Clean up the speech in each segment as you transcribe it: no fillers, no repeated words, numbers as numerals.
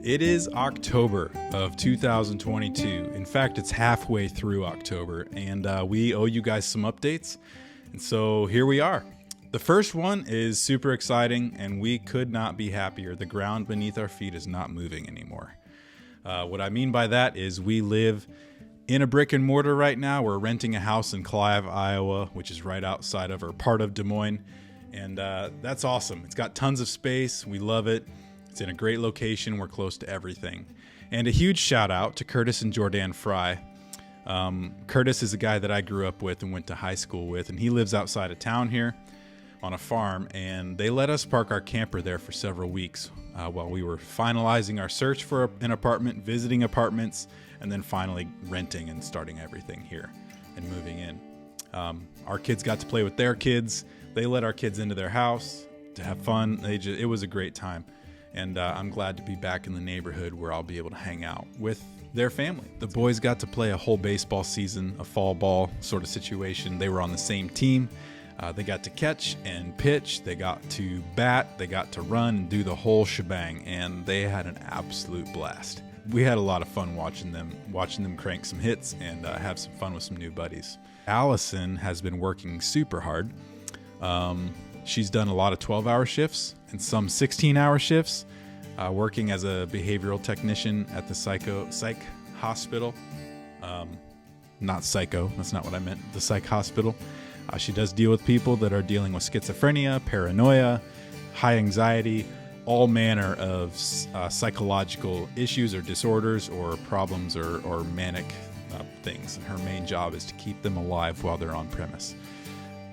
It is October of 2022. In fact, it's halfway through October, and we owe you guys some updates. And so here we are. The first one is super exciting, and we could not be happier. The ground beneath our feet is not moving anymore. What I mean by that is we live in a brick and mortar right now. We're renting a house in Clive, Iowa, which is right outside of or part of Des Moines. And that's awesome. It's got tons of space. We love it. It's in a great location. We're close to everything. And a huge shout out to Curtis and Jordan Fry. Curtis is a guy that I grew up with and went to high school with, and he lives outside of town here on a farm, and they let us park our camper there for several weeks while we were finalizing our search for an apartment, visiting apartments, and then finally renting and starting everything here and moving in. Our kids got to play with their kids. They let our kids into their house to have fun. It was a great time. And I'm glad to be back in the neighborhood where I'll be able to hang out with their family. The boys got to play a whole baseball season, a fall ball sort of situation. They were on the same team. They got to catch and pitch. They got to bat. They got to run and do the whole shebang. And they had an absolute blast. We had a lot of fun watching them crank some hits and have some fun with some new buddies. Allison has been working super hard. She's done a lot of 12-hour shifts and some 16-hour shifts, working as a behavioral technician at the psych hospital. Not psycho, that's not what I meant, the psych hospital. She does deal with people that are dealing with schizophrenia, paranoia, high anxiety, all manner of psychological issues or disorders or problems or manic things. And her main job is to keep them alive while they're on premise.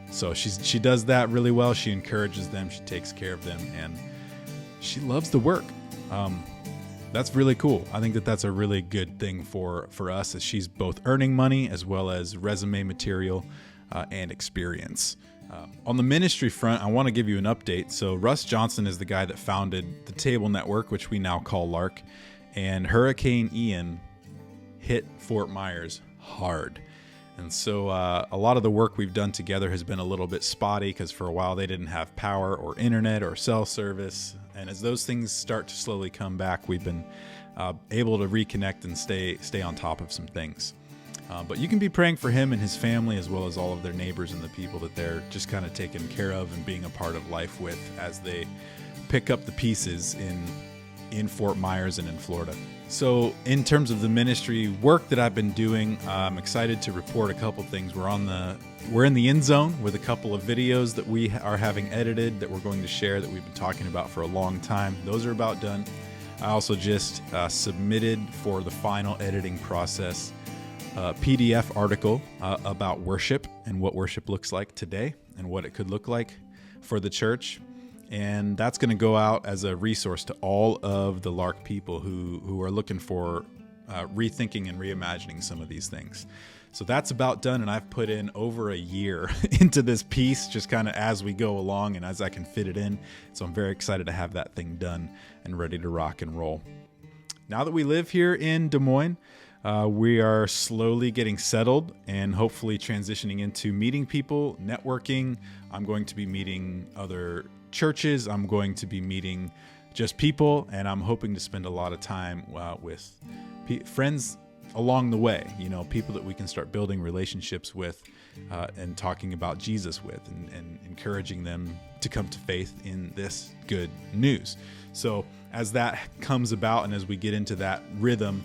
So she does that really well. She encourages them. She takes care of them, and she loves the work. That's really cool. I think that's a really good thing for us, as she's both earning money as well as resume material and experience. On the ministry front, I want to give you an update. So Russ Johnson is the guy that founded the Table Network, which we now call Lark, and Hurricane Ian hit Fort Myers hard. And so a lot of the work we've done together has been a little bit spotty because for a while they didn't have power or internet or cell service. And as those things start to slowly come back, we've been able to reconnect and stay on top of some things. But you can be praying for him and his family, as well as all of their neighbors and the people that they're just kind of taking care of and being a part of life with as they pick up the pieces in Fort Myers and in Florida. So in terms of the ministry work that I've been doing, I'm excited to report a couple things. We're in the end zone with a couple of videos that we are having edited that we're going to share that we've been talking about for a long time. Those are about done. I also just submitted for the final editing process a PDF article about worship and what worship looks like today and what it could look like for the church. And that's going to go out as a resource to all of the Lark people who are looking for rethinking and reimagining some of these things. So that's about done, and I've put in over a year into this piece, just kind of as we go along and as I can fit it in. So I'm very excited to have that thing done and ready to rock and roll. Now that we live here in Des Moines, we are slowly getting settled and hopefully transitioning into meeting people, networking. I'm going to be meeting other churches. I'm going to be meeting just people, and I'm hoping to spend a lot of time with friends along the way, people that we can start building relationships with and talking about Jesus with and encouraging them to come to faith in this good news. So as that comes about and as we get into that rhythm,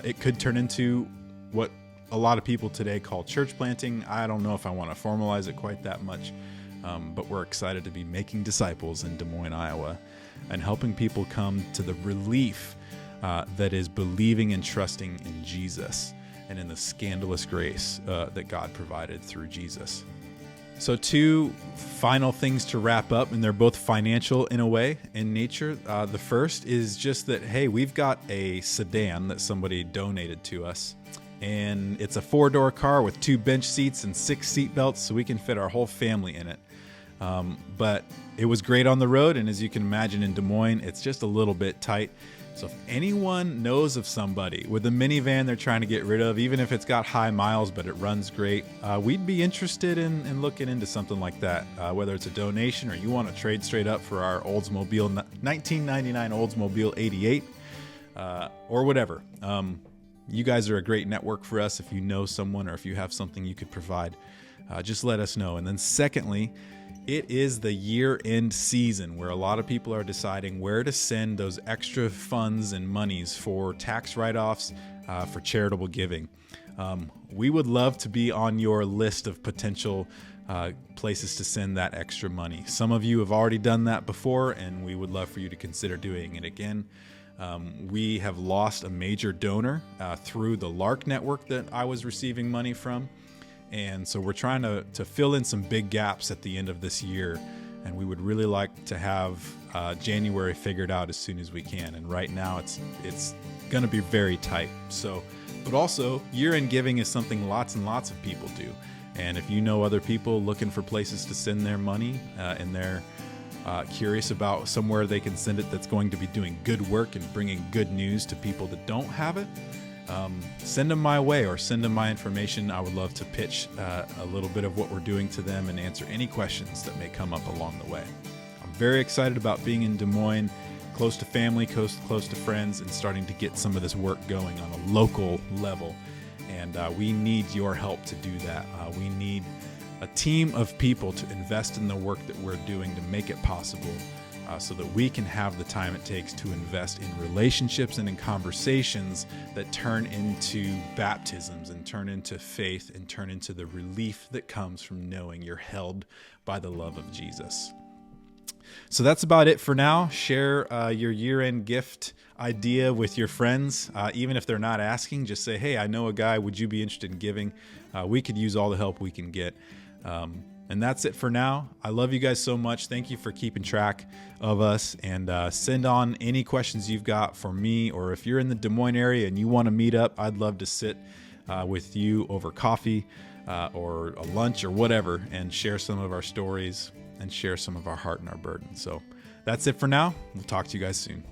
it could turn into what a lot of people today call church planting. I don't know if I want to formalize it quite that much. But we're excited to be making disciples in Des Moines, Iowa, and helping people come to the relief that is believing and trusting in Jesus and in the scandalous grace that God provided through Jesus. So 2 final things to wrap up, and they're both financial in a way in nature. The first is just that, hey, we've got a sedan that somebody donated to us. And it's a 4-door car with 2 bench seats and 6 seat belts, so we can fit our whole family in it. But it was great on the road, and as you can imagine in Des Moines, it's just a little bit tight. So if anyone knows of somebody with a minivan they're trying to get rid of, even if it's got high miles but it runs great, we'd be interested in looking into something like that, whether it's a donation or you want to trade straight up for our Oldsmobile 1999 Oldsmobile 88. or whatever. You guys are a great network for us. If you know someone or if you have something you could provide, just let us know. And then secondly, it is the year-end season where a lot of people are deciding where to send those extra funds and monies for tax write-offs, for charitable giving. We would love to be on your list of potential places to send that extra money. Some of you have already done that before, and we would love for you to consider doing it again. We have lost a major donor through the Lark network that I was receiving money from. And so we're trying to fill in some big gaps at the end of this year. And we would really like to have January figured out as soon as we can. And right now it's going to be very tight. So, but also year-end giving is something lots and lots of people do. And if you know other people looking for places to send their money and they're curious about somewhere they can send it that's going to be doing good work and bringing good news to people that don't have it, send them my way or send them my information. I would love to pitch a little bit of what we're doing to them and answer any questions that may come up along the way. I'm very excited about being in Des Moines, close to family, close to friends, and starting to get some of this work going on a local level. And we need your help to do that. We need a team of people to invest in the work that we're doing to make it possible, so that we can have the time it takes to invest in relationships and in conversations that turn into baptisms and turn into faith and turn into the relief that comes from knowing you're held by the love of Jesus. So that's about it for now. Share your year-end gift idea with your friends. Even if they're not asking, just say, hey, I know a guy. Would you be interested in giving? We could use all the help we can get. And that's it for now. I love you guys so much. Thank you for keeping track of us, and send on any questions you've got for me, or if you're in the Des Moines area and you want to meet up, I'd love to sit with you over coffee or a lunch or whatever and share some of our stories and share some of our heart and our burden. So that's it for now. We'll talk to you guys soon.